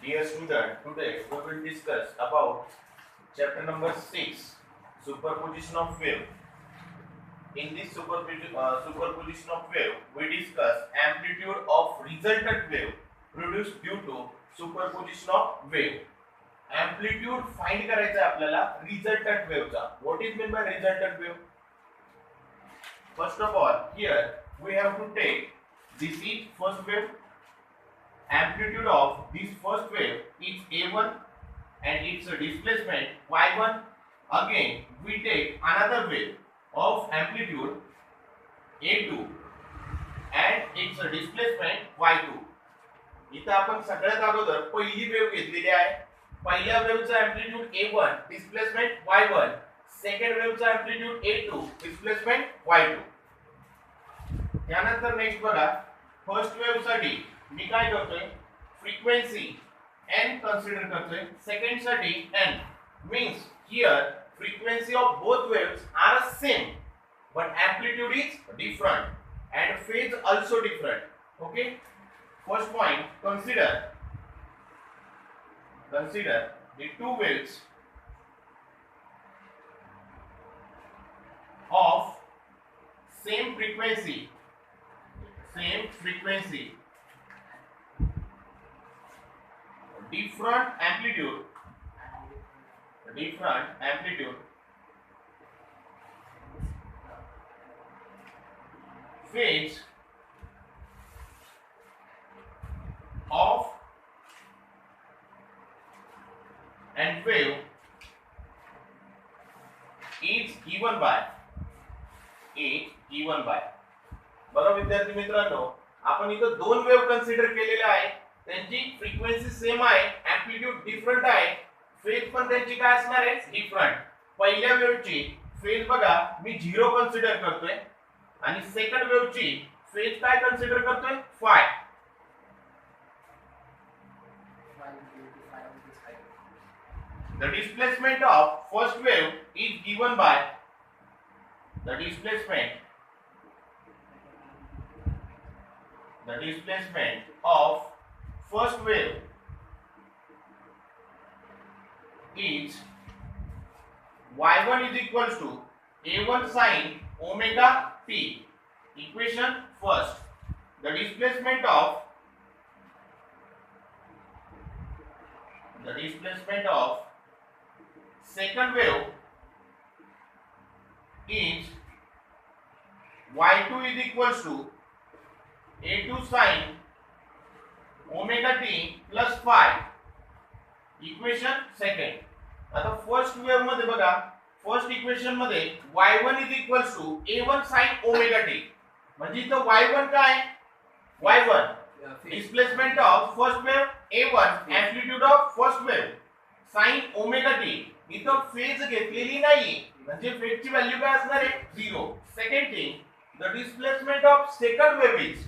Dear student, today we will discuss about chapter number 6, superposition of wave. In this superposition of wave, we discuss amplitude of resultant wave produced due to superposition of wave. Amplitude find करायचा आहे आपल्याला resultant wave चा. What is meant by resultant wave? First of all, here we have to take this is first wave. Amplitude of this first wave is a1 and its displacement y1. Again we take another wave of amplitude a2 and its displacement y2. इथं आपण सगळ्यात अगोदर पहिली wave घेतलेली आहे. पहिल्या वेव्हचा amplitude a1 displacement y1, second वेव्हचा एम्प्लिट्यूड a2 डिस्प्लेसमेंट y2. त्यानंतर नेक्स्ट बघा, फर्स्ट वेव्ह साठी मी काय करतोय, फ्रीक्वेंसी n कन्सिडर करतोय. सेकंड साठी n means here frequency of both waves are same but amplitude is different and phase also different. Okay, first point, consider the two waves of same frequency different amplitude phase of and wave is given by बघा विद्यार्थी मित्रांनो, आपण इथं दोन wave consider केलेल्या आहे. त्यांची frequency same आहे, एम्प्लिट्यूड डिफरंट आहे, फेज पण त्यांची काय असणार आहे, डिफरंट. पहिल्या वेव्हची फेज बघा मी 0 कन्सिडर करतोय आणि सेकंड वेव्हची फेज काय कन्सिडर करतोय, five. The displacement of first wave is given by the displacement of first wave is y1 is equals to a1 sin omega t. Equation first, the displacement of second wave is y2 is equals to a2 sin omega t plus phi. Equation second. आता first wave मध्ये बघा, first equation मध्ये y1 is equals to a1 sin omega t. म्हणजे इथं y1 काय, y1 displacement of first wave a1, amplitude of first wave sin omega t. इथं phase घेतलेली नाही म्हणजे फेजची व्हॅल्यू काय असणार आहे, 0. Second thing, the displacement of second wave is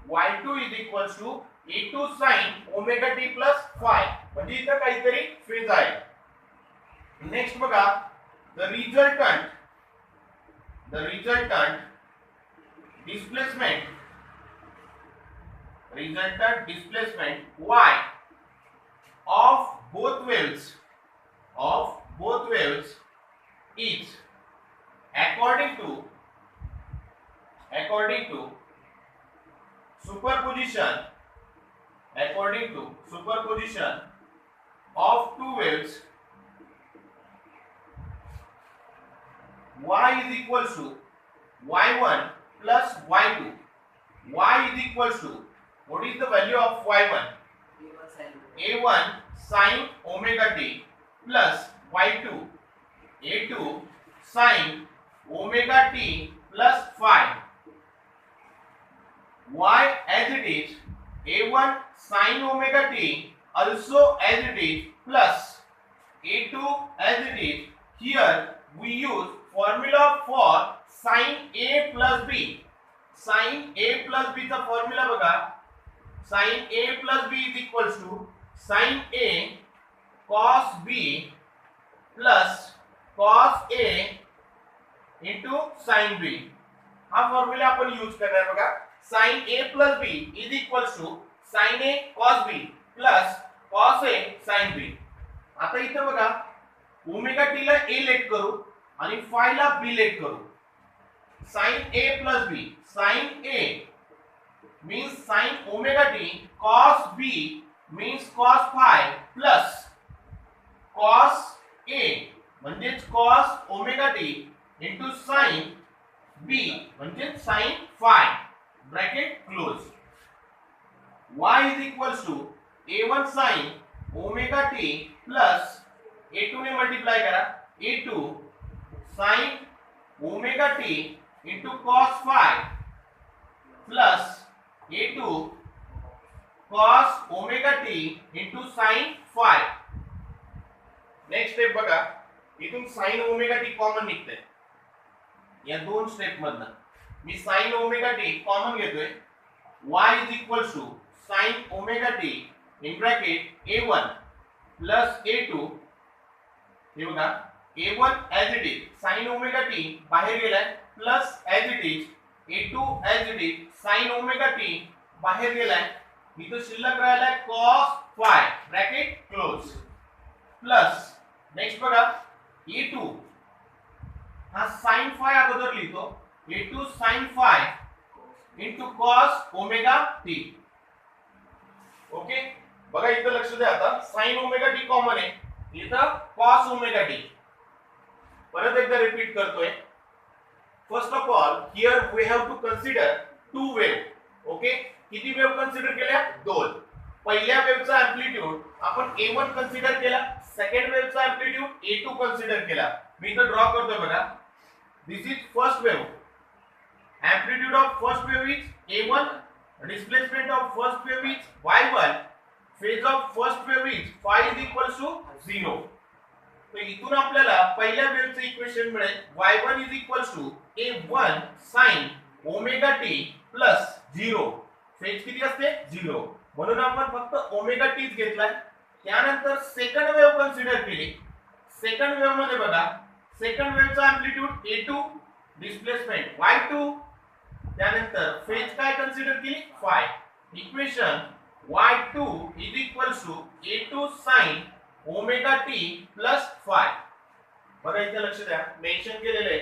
y2 is equals to a2 sin omega t plus phi. म्हणजे इथं काहीतरी फेज आहे. नेक्स्ट बघा, the resultant displacement y of both waves is according to superposition of two waves, y is equals to y1 plus y2. Y is equals to, what is the value of y1, a1 sin omega t plus y2 a2 sin omega t plus phi. Y as it is a1 sin omega t also as it is plus a2 as it is. Here we use formula for sin a plus b. Sin a plus b चा formula बघा, sin a plus b is equals to sin a cos b plus cos a into sin b. हा formula आपण use करणार बघा. sin a plus b is equals to sin a cos b plus cos A sin B. आता इथं बघा omega T ला A late करू आणि phi ला B लेट करू. sin A plus B, sin A means sin omega t, cos B means cos phi plus cos A म्हणजेच cos omega t into sin B म्हणजेच sin phi bracket close. Y is equals to A1 sin omega t plus A2 ने multiply करा A2 sin omega t into cos phi plus A2 cos omega t into sin phi. Next step बघा इथून sin omega T common निघतंय या दोन step मधनं. मी sin omega T common घेतोय. y is equals to sin omega t in bracket a1 plus a2. हे बघा a1 as it is sin omega t बाहेर गेलाय plus as it is a2 as it is sin omega t बाहेर गेलाय. इथं शिल्लक राहिलाय cos phi bracket close plus next बघा a2 हा sin phi अगोदर लिहितो a2 sin phi into cos omega t. Okay बघा इथं लक्ष द्या. आता sin omega t कॉमन आहे इथं cos omega t. परत एकदा रिपीट करतोय. First of all here we have to consider two wave. Okay किती वेव कन्सिडर केल्या? दोन. पहिल्या वेवचा एम्प्लिट्यूड आपण a1 कन्सिडर केला. सेकंड वेवचा एम्प्लिट्यूड a2 कन्सिडर केला. मी इथं ड्रॉ करतोय बघा. This is first wave. Amplitude of first wave is a1. Displacement of first wave is y1. Phase of first wave is phi is equals to 0. तो इथून आपल्याला पहिल्या वेवचे equation मिळेल y1 is equals to a1 sin omega t plus 0. Phase किती असते? 0. म्हणून आपण फक्त ओमेगा टीच घेतलाय. त्यानंतर सेकंड वेव कन्सिडर केली. सेकंड वेव मध्ये बघा second वेवचा amplitude a2 displacement y2 त्यानंतर फेज काय कन्सिडर केली? phi. Equation y2 is equals to a2 sin omega t plus phi. बघा इथे लक्ष द्या मेंशन केलेले आहे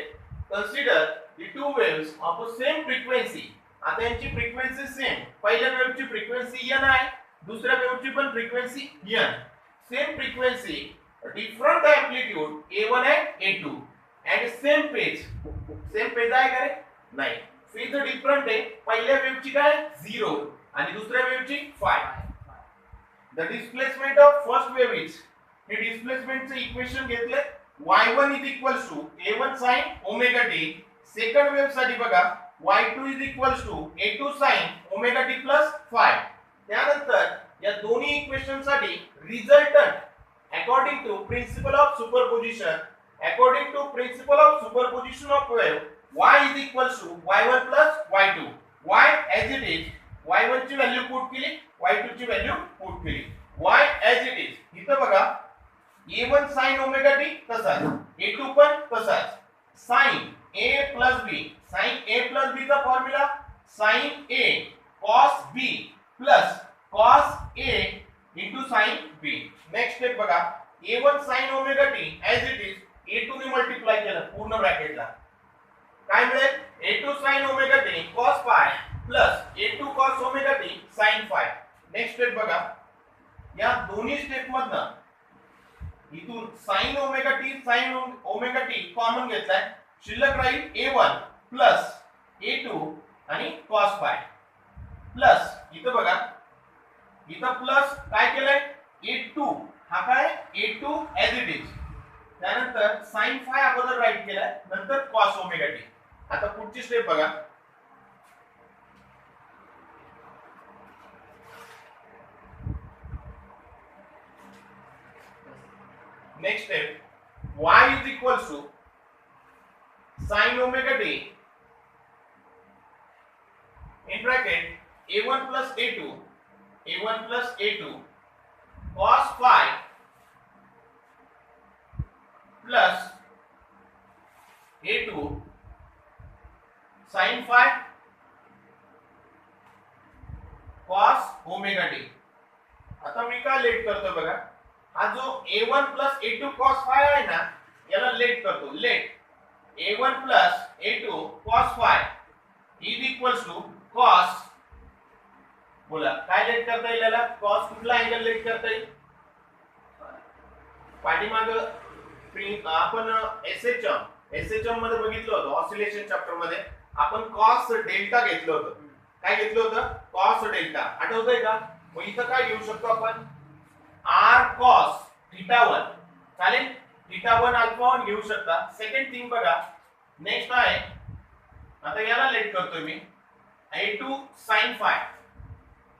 consider the two waves of same frequency. आता यांची फ्रिक्वेन्सी सेम. पहिल्या वेव्हची फ्रिक्वेन्सी n आहे दुसऱ्या वेव्हची पण frequency n. Same frequency different amplitude a1 and a2 and same phase. Same phase आहे का रे? नाही. फेज डिफरंट आहे. पहिल्या वेव्हची काय 0 आणि दुसऱ्या वेव्हची phi. The displacement of first wave is हे डिस्प्लेसमेंटचे इक्वेशन घेतले y1 is equals to a1 sin omega t. Second wave साठी बघा y2 is equals to a2 sin omega t plus phi. त्यानंतर या दोन्ही इक्वेशन साठी resultant according to principle of superposition of wave y is equals to y1 plus y2. y as it is y1 ची value put केली y2 ची value put केली. y as it is इथं बघा a1 sin omega t तसाच a2 पण तसाच. sin a plus b sin a plus b चा formula sin a cos b plus cos a into sin b. Next step बघा a1 sin omega t as it is a2 ने multiply केलं पूर्ण ब्रॅकेटला काय मिळेल a2 sin omega t cos phi plus a2 cos omega t sin phi. Next step बघा या दोन्ही step मधनं इथून sin ओमेगा टी कॉमन घेतलाय. शिल्लक राहील a1 प्लस a2 आणि cos phi प्लस इथं बघा इथं प्लस काय केलंय a2 हा काय a2 as it is. त्यानंतर sin phi अगोदर राईट केलाय नंतर cos ओमेगा टी. आता पुढची स्टेप बघा next step y is equals to sin omega t in bracket a1 plus a2 cos phi plus a2 sin phi cos omega t. आता मी काय late करतोय बघा, हा जो a1 plus a2 cos phi आहे ना, याला लेट करतो. Let a1 plus a2 cos phi is equals to cos, बोला काय लेट करता येईल याला? cos कुठला अँगल लेट करता येईल? पाठीमाग आपण एसएचएम मध्ये बघितलं होतं, ऑसिलेशन चॅप्टर मध्ये आपण cos डेल्टा घेतलं होतं. काय घेतलं होतं? cos delta. आठवतंय का? मग इथं काय घेऊ शकतो आपण? r cos theta 1. चालेल? थीटा 1 अल्फा 1 घेऊ शकता. सेकंड थिंग बघा, नेक्स्ट आहे, आता याला लेट करतोय मी, a2 sin phi.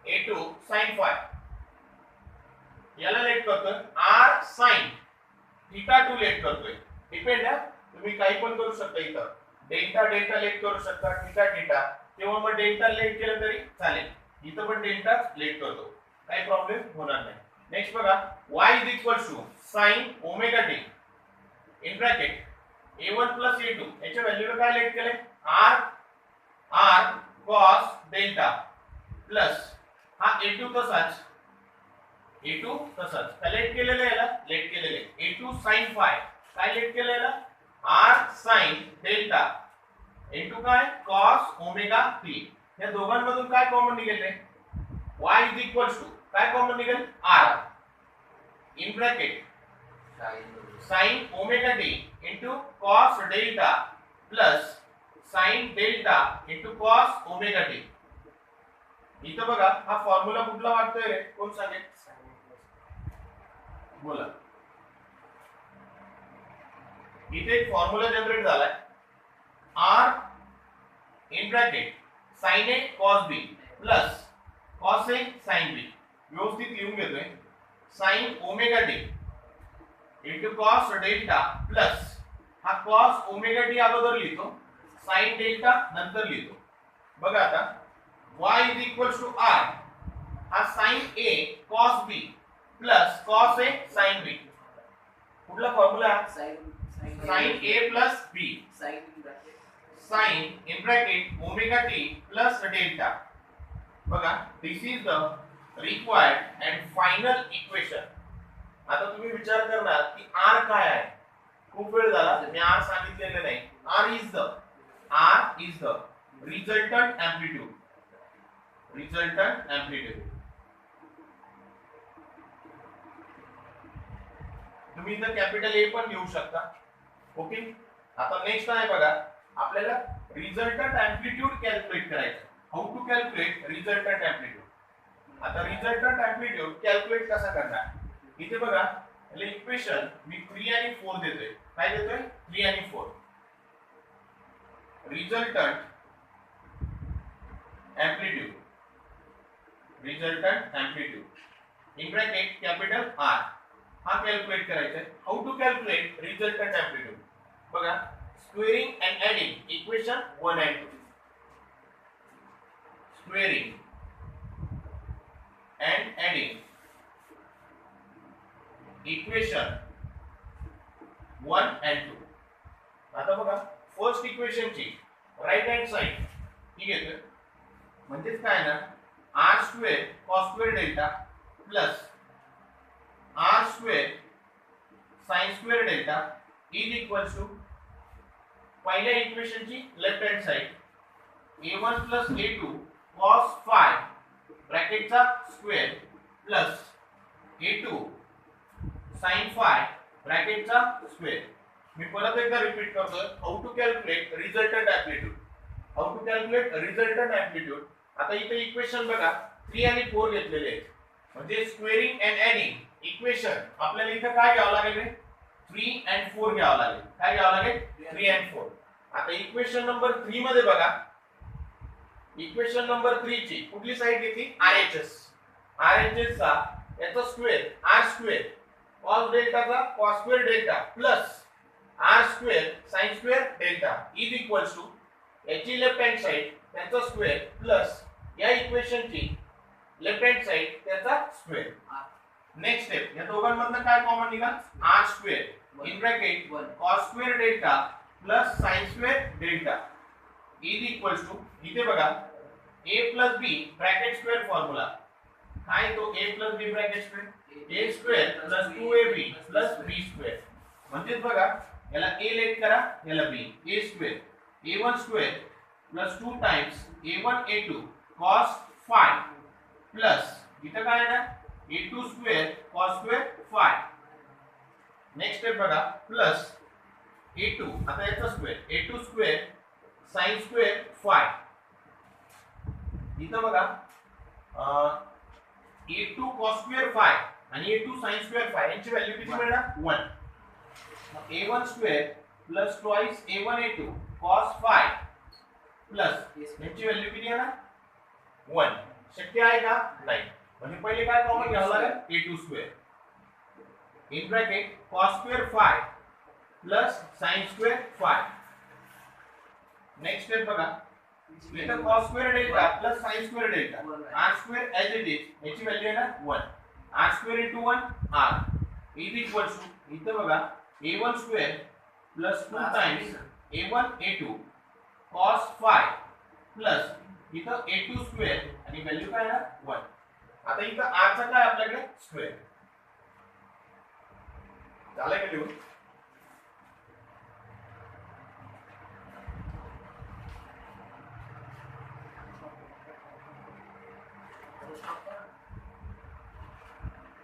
a2 sin phi याला लेट करतोय. r sin थीटा 2 लेट करतोय. डिपेंड आहे, तुम्ही काही पण करू शकता. इथं डेल्टा डेल्टा लेट करू शकता, थीटा थीटा, किंवा मग डेल्टा लेट केलं तरी चालेल. इथं पण डेल्टा लेट करतो, काही प्रॉब्लेम होणार नाही. नेक्स्ट बघा, y is equal to sin omega t in bracket a1 plus a2 याच्या व्हॅल्यूला काय लेट केले? r cos डेल्टा प्लस हा a2 तसाच काय लेट केलेलं आहे? याला लेट केलेलं आहे a2 sin phi. काय लेट केलेलं? r sin डेल्टा इनटू काय? cos omega t. या दोघांमधून काय कॉमन निघेल? y is equal to काय कॉमन निघेल? r in bracket sin omega t into cos delta plus sin delta into cos omega t. इथं बघा, हा फॉर्म्युला कुठला वाटतोय रे? कोण सांगेल? बोला. इथे एक फॉर्म्युला जनरेट झालाय, r in bracket sin a cos b plus cos a sin b. व्यवस्थित लिहून घेतोय, sin omega t into cos delta plus हा cos ओमेगा t अगोदर लिहितो, sin डेल्टा नंतर लिहितो. बघा आता y is equal to r, हा sin a cos b plus cos a sin b. कुठला formula? sin a plus b sin in bracket omega t plus delta. बघा, this is the required and final equation. आता तुम्ही विचार करणार की r काय आहे? खूप वेळ झाला मी r सांगितलेलं नाही. r is the resultant amplitude. तुम्ही इथं कॅपिटल A पण घेऊ शकता. ओके, आता नेक्स्ट आहे बघा, आपल्याला रिझल्टंट एम्प्लिट्यूड कॅल्क्युलेट करायचं. How to calculate resultant amplitude? आता रिझल्टंट एम्प्लिट्यूड कॅल्क्युलेट कसा करणार? इथे बघा, इक्वेशन मी 3 आणि 4 देतोय. काय देतोय? 3 आणि 4. Resultant amplitude in bracket capital R हा कॅल्क्युलेट करायचा आहे. How to calculate resultant amplitude? बघा, squaring and adding equation 1 and 2. Squaring and adding equation 1 and 2. आता बघा, फर्स्ट इक्वेशनची राइट हँड साइड ही घेतोय, म्हणजेच काय ना, r square cos square delta plus r square sin square delta is equal to पहिल्या इक्वेशनची left hand side a1 plus a2 cos phi ब्रॅकेटचा square plus a2 sin phi ब्रॅकेटचा स्क्वेअर. मी परत एकदा रिपीट करतोय, how to calculate resultant amplitude. आता इथे इक्वेशन बघा, 3 आणि 4 घेतलेले आहेत, म्हणजे स्क्वेअरिंग अँड ऍडिंग इक्वेशन आपल्याला इथे काय घ्यावं लागेल? 3 and 4 घ्यावं लागेल. काय घ्यावं लागेल? 3 and 4. आता इक्वेशन नंबर 3 मध्ये बघा, इक्वेशन नंबर 3 ची कुठली साइड घेतली? RHS चा याचा स्क्वेअर r स्क्वेअर cos डेल्टाचा cos square delta plus r square sin square delta is equal to याची लेफ्ट हँड साइड त्याचा स्क्वेअर प्लस या इक्वेशनची लेफ्ट हँड साइड त्याचा स्क्वेअर. नेक्स्ट स्टेप, या दोघांमधनं काय कॉमन निघाल? r square in bracket cos square delta plus sin square delta is equal to, इथे बघा a plus b bracket square formula काय तो a plus b bracket square a square plus 2ab plus b square म्हणजे बघा याला a late करा याला b a square a1 square plus 2 times a1 a2 cos phi plus इथं काय आहे ना a2 square cos square phi next step बघा प्लस a2 आता याचा square a2 square sin square phi इथं बघा a2 cos स्क्वेअर phi आणि a2 sin स्क्वेअर phi यांची व्हॅल्यू किती मिळणार 1 a1 square plus twice a1 a2 cos phi plus यांची व्हॅल्यू किती येणार 1 शक्य आहे का नाही म्हणजे पहिले काय कॉमन घ्यावं लागेल a2 square in bracket cos square phi plus sin square phi next step बघा इथं cos square delta plus sin square delta r square as it is याची व्हॅल्यू आहे ना 1 r square into 1 r is equals to इथं बघा a1 square plus 2 times a1 a2 cos phi plus इथं a2 square आणि value काय आहे 1 आता इथं r चा काय आपल्याकडे स्क्वेअर झालं का लिहून